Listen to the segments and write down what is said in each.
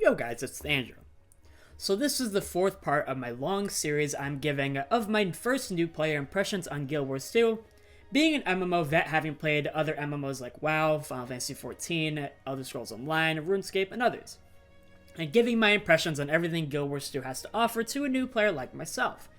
Yo guys, it's Andrew. So this is the fourth part of my long series I'm giving of my first new player impressions on Guild Wars 2, being an MMO vet having played other MMOs like WoW, Final Fantasy XIV, Elder Scrolls Online, RuneScape, and others, and giving my impressions on everything Guild Wars 2 has to offer to a new player like myself.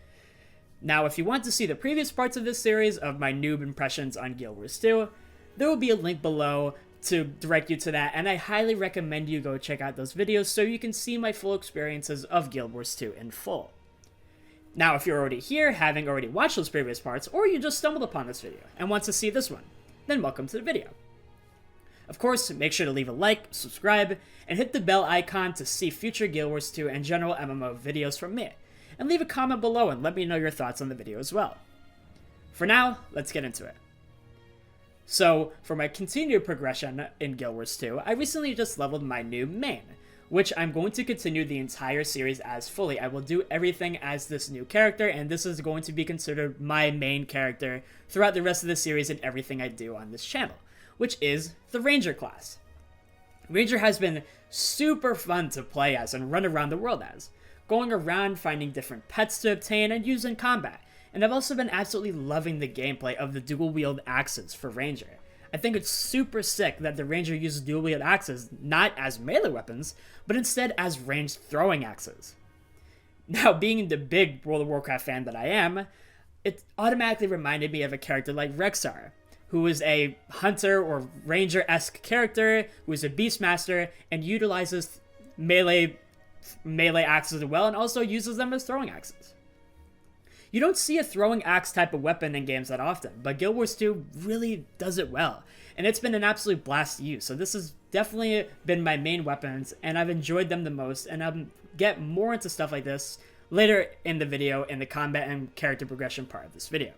Now, if you want to see the previous parts of this series of my noob impressions on Guild Wars 2, there will be a link below to direct you to that, and I highly recommend you go check out those videos so you can see my full experiences of Guild Wars 2 in full. Now, if you're already here, having already watched those previous parts, or you just stumbled upon this video and want to see this one, then welcome to the video. Of course, make sure to leave a like, subscribe, and hit the bell icon to see future Guild Wars 2 and general MMO videos from me, and leave a comment below and let me know your thoughts on the video as well. For now, let's get into it. So, for my continued progression in Guild Wars 2, I recently just leveled my new main, which I'm going to continue the entire series as fully. I will do everything as this new character, and this is going to be considered my main character throughout the rest of the series and everything I do on this channel, which is the Ranger class. Ranger has been super fun to play as and run around the world as, going around finding different pets to obtain and use in combat. And I've also been absolutely loving the gameplay of the dual-wield axes for Ranger. I think it's super sick that the Ranger uses dual-wield axes not as melee weapons, but instead as ranged throwing axes. Now, being the big World of Warcraft fan that I am, it automatically reminded me of a character like Rexxar, who is a hunter or ranger-esque character, who is a beastmaster, and utilizes melee axes as well, and also uses them as throwing axes. You don't see a throwing axe type of weapon in games that often, but Guild Wars 2 really does it well, and it's been an absolute blast to use, so this has definitely been my main weapons, and I've enjoyed them the most, and I'll get more into stuff like this later in the video in the combat and character progression part of this video.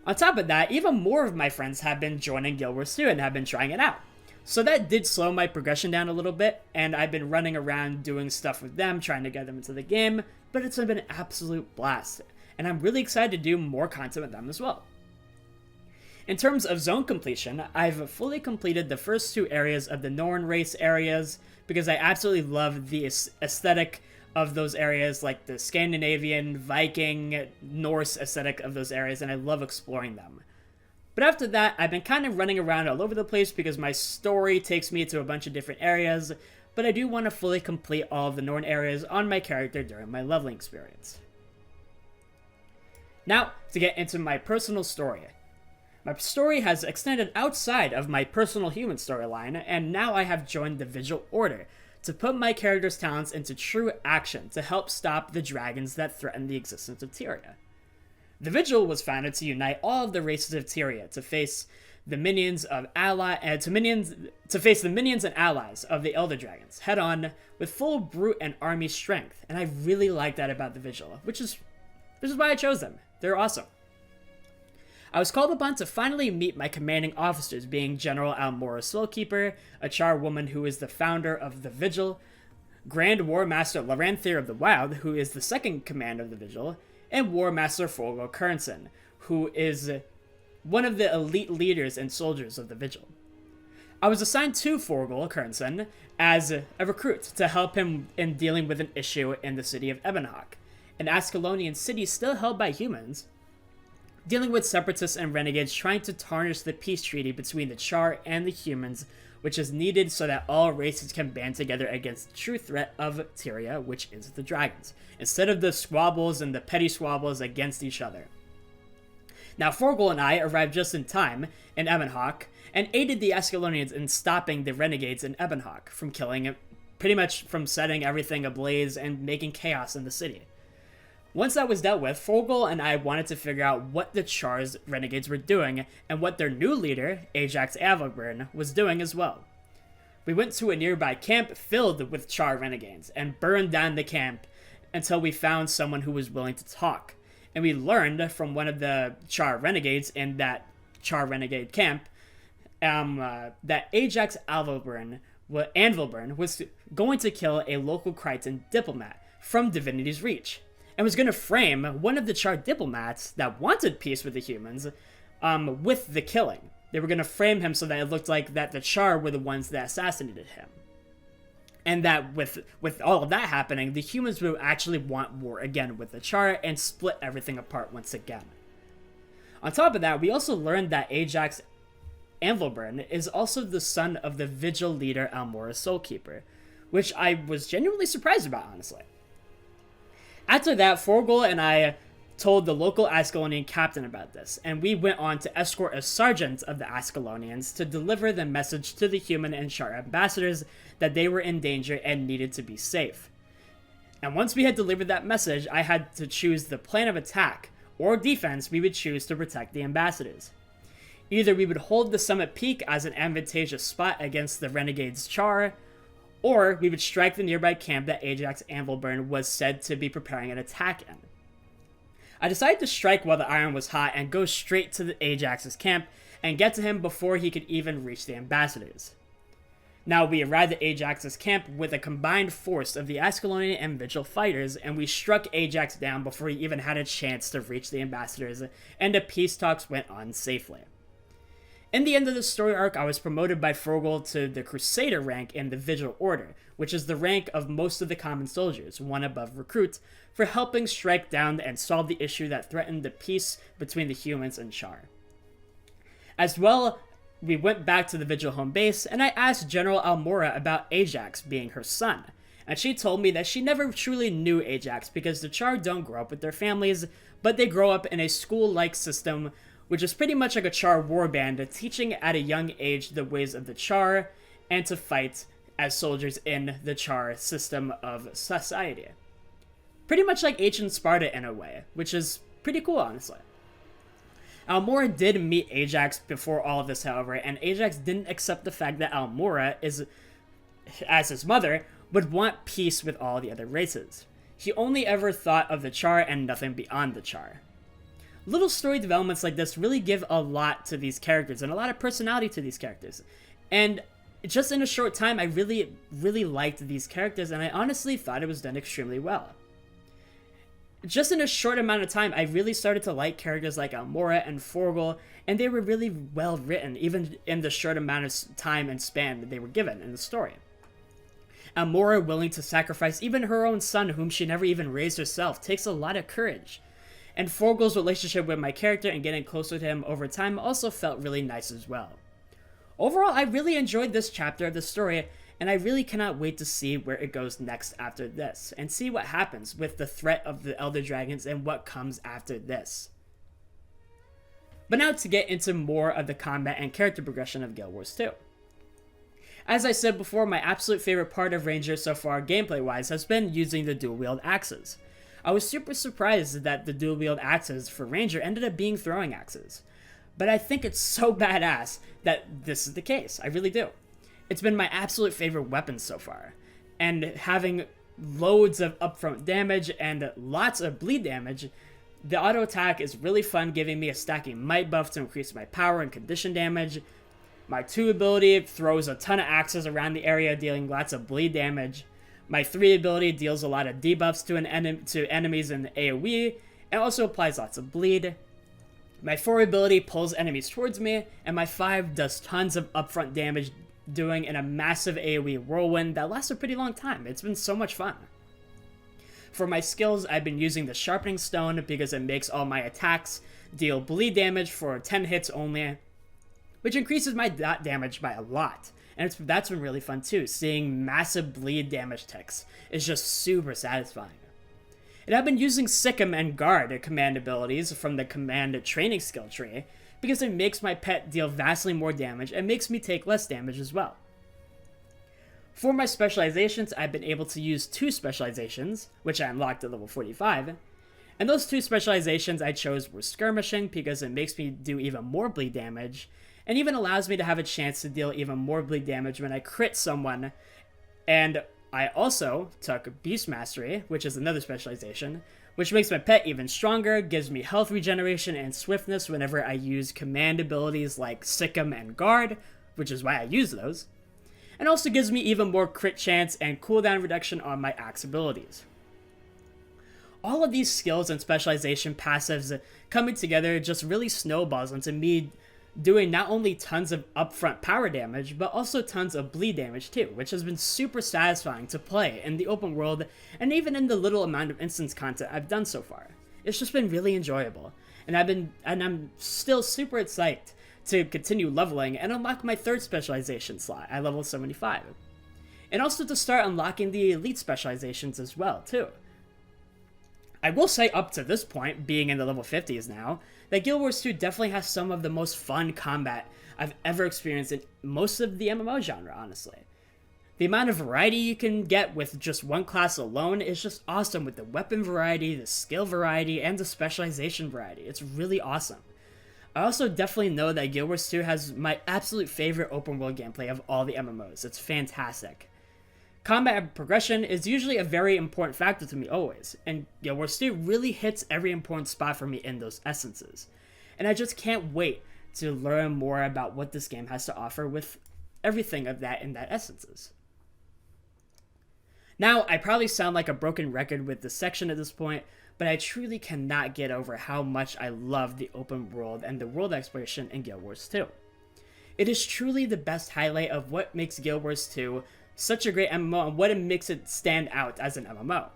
On top of that, even more of my friends have been joining Guild Wars 2 and have been trying it out. So that did slow my progression down a little bit, and I've been running around doing stuff with them, trying to get them into the game, but it's been an absolute blast, and I'm really excited to do more content with them as well. In terms of zone completion, I've fully completed the first two areas of the Norn race areas, because I absolutely love the aesthetic of those areas, like the Scandinavian, Viking, Norse aesthetic of those areas, and I love exploring them. But after that, I've been kind of running around all over the place because my story takes me to a bunch of different areas, but I do want to fully complete all of the Norn areas on my character during my leveling experience. Now, to get into my personal story. My story has extended outside of my personal human storyline, and now I have joined the Vigil Order to put my character's talents into true action to help stop the dragons that threaten the existence of Tyria. The Vigil was founded to unite all of the races of Tyria to face the minions and allies of the Elder Dragons head on with full brute and army strength, and I really like that about the Vigil, which is why I chose them. They're awesome. I was called upon to finally meet my commanding officers, being General Almora Soulkeeper, a Char woman who is the founder of the Vigil, Grand War Master Laranthier of the Wild, who is the second command of the Vigil, and War Master Forgo Kernson, who is one of the elite leaders and soldiers of the Vigil. I was assigned to Forgo Kernson as a recruit to help him in dealing with an issue in the city of Ebonhawk, an Ascalonian city still held by humans, dealing with separatists and renegades trying to tarnish the peace treaty between the Char and the humans, which is needed so that all races can band together against the true threat of Tyria, which is the dragons, instead of the squabbles and the petty squabbles against each other. Now, Forgol and I arrived just in time in Ebonhawk and aided the Ascalonians in stopping the renegades in Ebonhawk from pretty much from setting everything ablaze and making chaos in the city. Once that was dealt with, Forgol and I wanted to figure out what the Char's renegades were doing and what their new leader, Ajax Avalburn, was doing as well. We went to a nearby camp filled with Char renegades and burned down the camp until we found someone who was willing to talk. And we learned from one of the Char renegades in that Char renegade camp that Ajax Anvilburn was going to kill a local Crichton diplomat from Divinity's Reach, and was going to frame one of the Char diplomats that wanted peace with the humans with the killing. They were going to frame him so that it looked like that the Char were the ones that assassinated him. and that with all of that happening, the humans would actually want war again with the Char and split everything apart once again. On top of that, we also learned that Ajax Anvilburn is also the son of the Vigil leader Almora Soulkeeper, which I was genuinely surprised about, honestly. After that, Forgol and I told the local Ascalonian captain about this, and we went on to escort a sergeant of the Ascalonians to deliver the message to the human and Char ambassadors that they were in danger and needed to be safe. And once we had delivered that message, I had to choose the plan of attack or defense we would choose to protect the ambassadors. Either we would hold the summit peak as an advantageous spot against the Renegade's Char, or we would strike the nearby camp that Ajax Anvilburn was said to be preparing an attack in. I decided to strike while the iron was hot and go straight to the Ajax's camp and get to him before he could even reach the ambassadors. Now, we arrived at Ajax's camp with a combined force of the Ascalonian and Vigil fighters, and we struck Ajax down before he even had a chance to reach the ambassadors, and the peace talks went on safely. In the end of the story arc, I was promoted by Forgol to the Crusader rank in the Vigil Order, which is the rank of most of the common soldiers, one above Recruit, for helping strike down and solve the issue that threatened the peace between the humans and Char. As well, we went back to the Vigil home base, and I asked General Almora about Ajax being her son, and she told me that she never truly knew Ajax because the Char don't grow up with their families, but they grow up in a school-like system which is pretty much like a Char warband, teaching at a young age the ways of the Char and to fight as soldiers in the Char system of society. Pretty much like ancient Sparta in a way, which is pretty cool, honestly. Almora did meet Ajax before all of this, however, and Ajax didn't accept the fact that Almora, as his mother, would want peace with all the other races. He only ever thought of the Char and nothing beyond the Char. Little story developments like this really give a lot to these characters and a lot of personality to these characters. And just in a short time, I really liked these characters, and I honestly thought it was done extremely well. Just in a short amount of time, I really started to like characters like Almora and Forgol, and they were really well written, even in the short amount of time and span that they were given in the story. Almora willing to sacrifice even her own son, whom she never even raised herself, takes a lot of courage. And Forgol's relationship with my character and getting closer to him over time also felt really nice as well. Overall, I really enjoyed this chapter of the story, and I really cannot wait to see where it goes next after this, and see what happens with the threat of the Elder Dragons and what comes after this. But now to get into more of the combat and character progression of Guild Wars 2. As I said before, my absolute favorite part of Ranger so far gameplay-wise has been using the dual-wield axes. I was super surprised that the dual-wield axes for Ranger ended up being throwing axes. But I think it's so badass that this is the case. I really do. It's been my absolute favorite weapon so far. And having loads of upfront damage and lots of bleed damage, the auto attack is really fun, giving me a stacking might buff to increase my power and condition damage. My 2 ability throws a ton of axes around the area, dealing lots of bleed damage. My 3 ability deals a lot of debuffs to enemies in the AoE, and also applies lots of bleed. My 4 ability pulls enemies towards me, and my 5 does tons of upfront damage, doing in a massive AoE whirlwind that lasts a pretty long time. It's been so much fun. For my skills, I've been using the Sharpening Stone because it makes all my attacks deal bleed damage for 10 hits only, which increases my dot damage by a lot. And that's been really fun too. Seeing massive bleed damage ticks is just super satisfying. And I've been using Sikkim and Guard command abilities from the command training skill tree because it makes my pet deal vastly more damage and makes me take less damage as well. For my specializations, I've been able to use 2 specializations, which I unlocked at level 45, and those 2 specializations I chose were Skirmishing because it makes me do even more bleed damage, and even allows me to have a chance to deal even more bleed damage when I crit someone. And I also took Beast Mastery, which is another specialization, which makes my pet even stronger, gives me health regeneration and swiftness whenever I use command abilities like Sikkim and Guard, which is why I use those, and also gives me even more crit chance and cooldown reduction on my axe abilities. All of these skills and specialization passives coming together just really snowballs into me doing not only tons of upfront power damage, but also tons of bleed damage too, which has been super satisfying to play in the open world and even in the little amount of instance content I've done so far. It's just been really enjoyable, and I'm still super excited to continue leveling and unlock my third specialization slot at level 75. And also to start unlocking the elite specializations as well, too. I will say up to this point, being in the level 50s now, that Guild Wars 2 definitely has some of the most fun combat I've ever experienced in most of the MMO genre, honestly. The amount of variety you can get with just one class alone is just awesome, with the weapon variety, the skill variety, and the specialization variety. It's really awesome. I also definitely know that Guild Wars 2 has my absolute favorite open world gameplay of all the MMOs. It's fantastic. Combat progression is usually a very important factor to me always, and Guild Wars 2 really hits every important spot for me in those essences. And I just can't wait to learn more about what this game has to offer with everything of that in that essences. Now, I probably sound like a broken record with this section at this point, but I truly cannot get over how much I love the open world and the world exploration in Guild Wars 2. It is truly the best highlight of what makes Guild Wars 2 such a great MMO and what it makes it stand out as an MMO.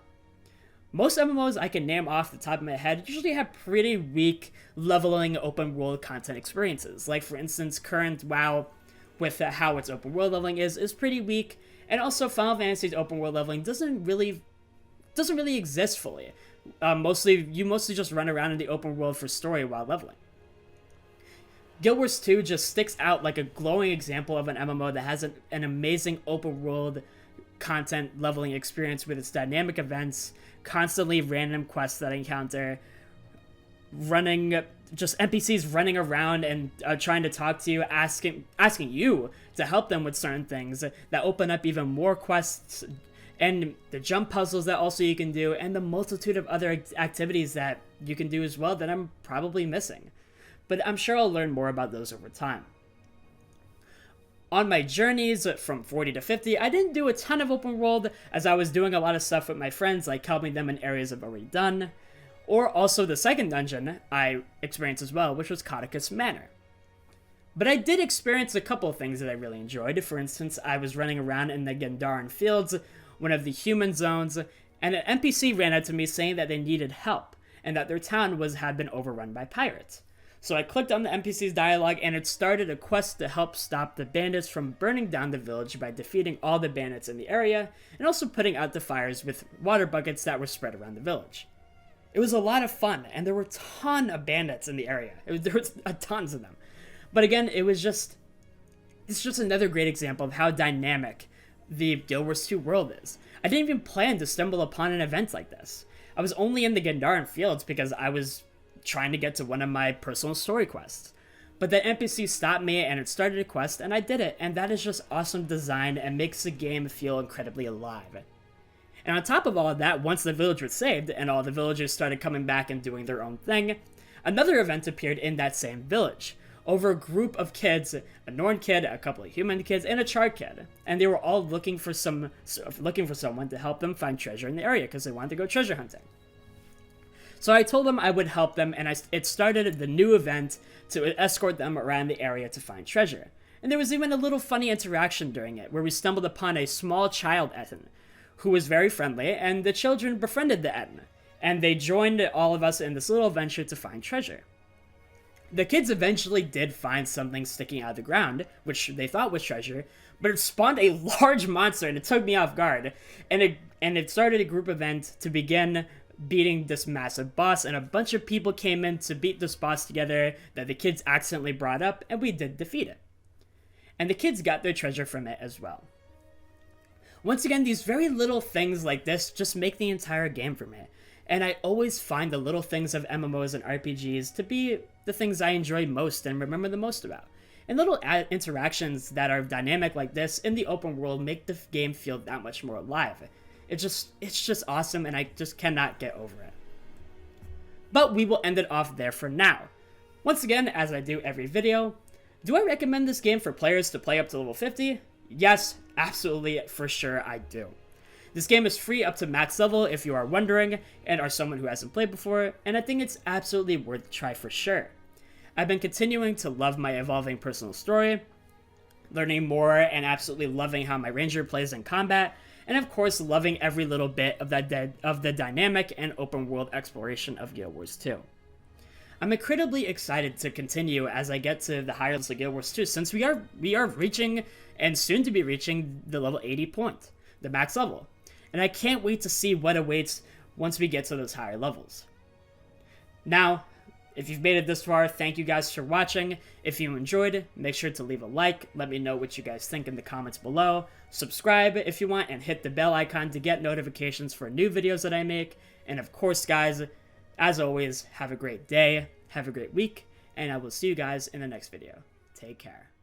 Most MMOs I can name off the top of my head usually have pretty weak leveling open world content experiences. Like for instance, current WoW with how its open world leveling is pretty weak, and also Final Fantasy's open world leveling doesn't really exist fully. You mostly just run around in the open world for story while leveling. Guild Wars 2 just sticks out like a glowing example of an MMO that has an amazing open world content leveling experience with its dynamic events, constantly random quests that I encounter, just NPCs running around and trying to talk to you, asking you to help them with certain things that open up even more quests, and the jump puzzles that also you can do, and the multitude of other activities that you can do as well that I'm probably missing. But I'm sure I'll learn more about those over time. On my journeys from 40 to 50, I didn't do a ton of open world, as I was doing a lot of stuff with my friends, like helping them in areas I've already done, or also the second dungeon I experienced as well, which was Codicus Manor. But I did experience a couple of things that I really enjoyed. For instance, I was running around in the Gendaran Fields, one of the human zones, and an NPC ran out to me saying that they needed help, and that their town had been overrun by pirates. So I clicked on the NPC's dialogue, and it started a quest to help stop the bandits from burning down the village by defeating all the bandits in the area, and also putting out the fires with water buckets that were spread around the village. It was a lot of fun, and there were a ton of bandits in the area. There was tons of them. But again, it's just another great example of how dynamic the Guild Wars 2 world is. I didn't even plan to stumble upon an event like this. I was only in the Gendaran Fields because I was trying to get to one of my personal story quests. But the NPC stopped me and it started a quest, and I did it, and that is just awesome design and makes the game feel incredibly alive. And on top of all of that, once the village was saved and all the villagers started coming back and doing their own thing, another event appeared in that same village, over a group of kids, a Norn kid, a couple of human kids, and a Chard kid, and they were all looking for someone to help them find treasure in the area because they wanted to go treasure hunting. So I told them I would help them, and it started the new event to escort them around the area to find treasure. And there was even a little funny interaction during it, where we stumbled upon a small child Etten, who was very friendly, and the children befriended the Etten, and they joined all of us in this little adventure to find treasure. The kids eventually did find something sticking out of the ground, which they thought was treasure, but it spawned a large monster, and it took me off guard, and it started a group event to begin beating this massive boss, and a bunch of people came in to beat this boss together that the kids accidentally brought up, and we did defeat it. And the kids got their treasure from it as well. Once again, these very little things like this just make the entire game for me, and I always find the little things of MMOs and RPGs to be the things I enjoy most and remember the most about. And little interactions that are dynamic like this in the open world make the game feel that much more alive. It's just awesome, and I just cannot get over it. But we will end it off there for now. Once again, as I do every video, do I recommend this game for players to play up to level 50? Yes, absolutely, for sure I do. This game is free up to max level if you are wondering, and are someone who hasn't played before, and I think it's absolutely worth a try for sure. I've been continuing to love my evolving personal story, learning more and absolutely loving how my ranger plays in combat, and of course loving every little bit of the dynamic and open world exploration of Guild Wars 2. I'm incredibly excited to continue as I get to the higher levels of Guild Wars 2, since we are reaching, and soon to be reaching, the level 80 point, the max level. And I can't wait to see what awaits once we get to those higher levels. Now, if you've made it this far, thank you guys for watching. If you enjoyed, make sure to leave a like, let me know what you guys think in the comments below, subscribe if you want, and hit the bell icon to get notifications for new videos that I make. And of course, guys, as always, have a great day, have a great week, and I will see you guys in the next video. Take care.